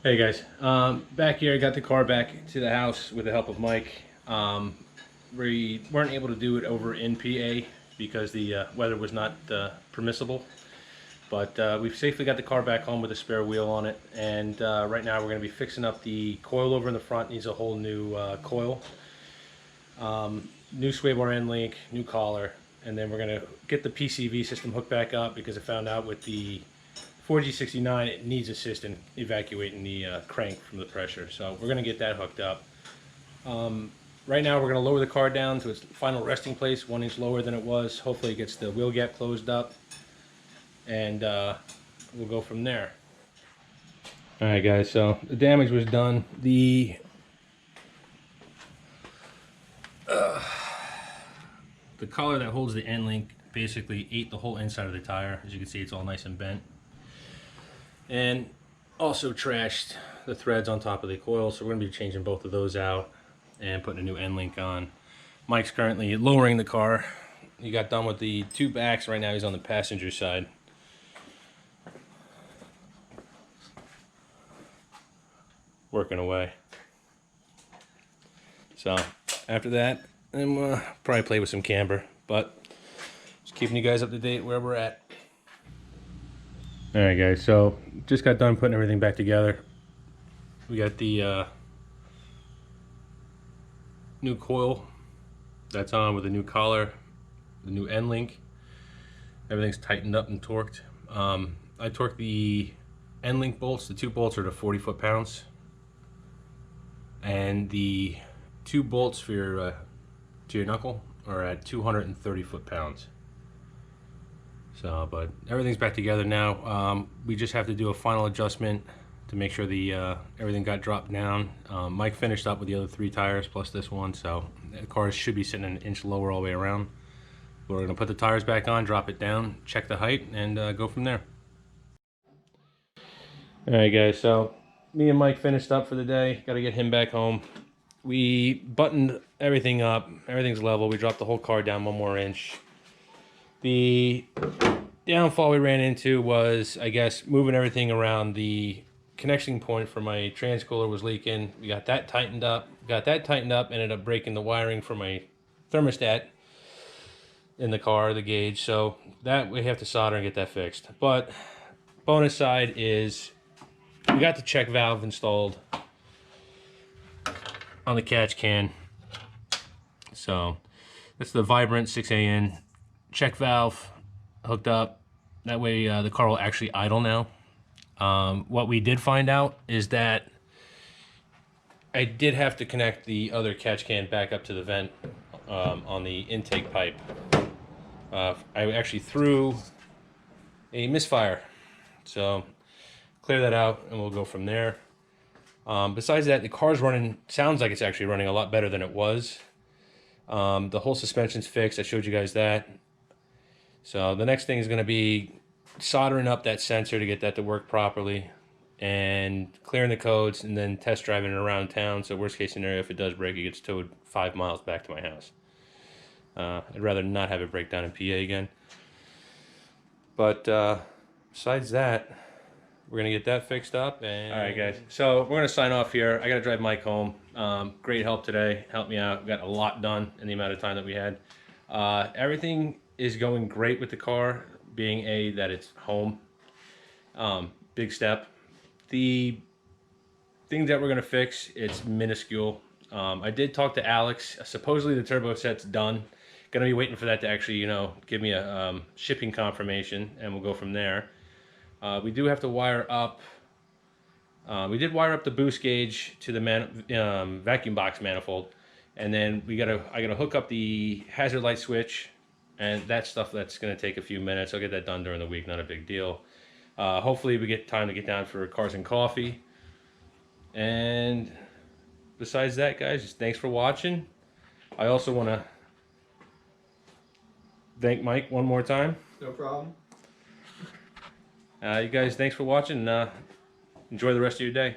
Hey guys, back here, got the car back to the house with the help of Mike. We weren't able to do it over in PA because the weather was not permissible, but we've safely got the car back home with a spare wheel on it, and right now we're going to be fixing up the coil over in the front. Needs a whole new coil, new sway bar end link, new collar, and then we're going to get the PCV system hooked back up because I found out with the 4G69 it needs assist in evacuating the crank from the pressure, so we're going to get that hooked up. Right now we're going to lower the car down to its final resting place, 1 inch lower than it was. Hopefully it gets the wheel gap closed up, and we'll go from there. Alright guys, so the damage was done. The collar that holds the end link basically ate the whole inside of the tire. As you can see, it's all nice and bent. And also trashed the threads on top of the coil, so we're going to be changing both of those out and putting a new end link on. Mike's currently lowering the car. He got done with the two backs. Right now he's on the passenger side. Working away. So after that, then we'll probably play with some camber, but just keeping you guys up to date where we're at. Alright guys, so just got done putting everything back together. We got the new coil that's on with the new collar, the new end link. Everything's tightened up and torqued. I torqued the end link bolts. The two bolts are to 40 foot-pounds, and the two bolts for your to your knuckle are at 230 foot-pounds. So, but everything's back together now. We just have to do a final adjustment to make sure the everything got dropped down. Mike finished up with the other 3 tires plus this one, so the car should be sitting an inch lower all the way around. We're going to put the tires back on, drop it down, check the height, and go from there. Alright guys, so me and Mike finished up for the day. Got to get him back home. We buttoned everything up. Everything's level. We dropped the whole car down 1 more inch. The downfall we ran into was, I guess, moving everything around. The connection point for my transcooler was leaking. We got that tightened up. Ended up breaking the wiring for my thermostat in the car, the gauge. So that we have to solder and get that fixed. But bonus side is we got the check valve installed on the catch can. So that's the Vibrant 6AN check valve hooked up. That way the car will actually idle now. What we did find out is that I did have to connect the other catch can back up to the vent on the intake pipe. I actually threw a misfire, so clear that out and we'll go from there. Besides that, the car's running, sounds like it's actually running a lot better than it was. The whole suspension's fixed. I showed you guys that. So the next thing is going to be soldering up that sensor to get that to work properly, and clearing the codes, and then test driving it around town. So worst case scenario, if it does break, it gets towed 5 miles back to my house. I'd rather not have it break down in PA again. But besides that, we're going to get that fixed up. And alright guys, so we're going to sign off here. I got to drive Mike home. Great help today. Helped me out. Got a lot done in the amount of time that we had. Everything is going great with the car, being that it's home. Big step. The things that we're going to fix, it's minuscule. I did talk to Alex. Supposedly the turbo set's done. Gonna be waiting for that to actually, you know, give me a shipping confirmation, and we'll go from there. We do have to wire up. We did wire up the boost gauge to the vacuum box manifold, and then I gotta hook up the hazard light switch, and that stuff that's gonna take a few minutes. I'll get that done during the week, not a big deal. Hopefully we get time to get down for cars and coffee. And besides that, guys, just thanks for watching. I also want to thank Mike one more time. No problem. You guys, thanks for watching. Enjoy the rest of your day.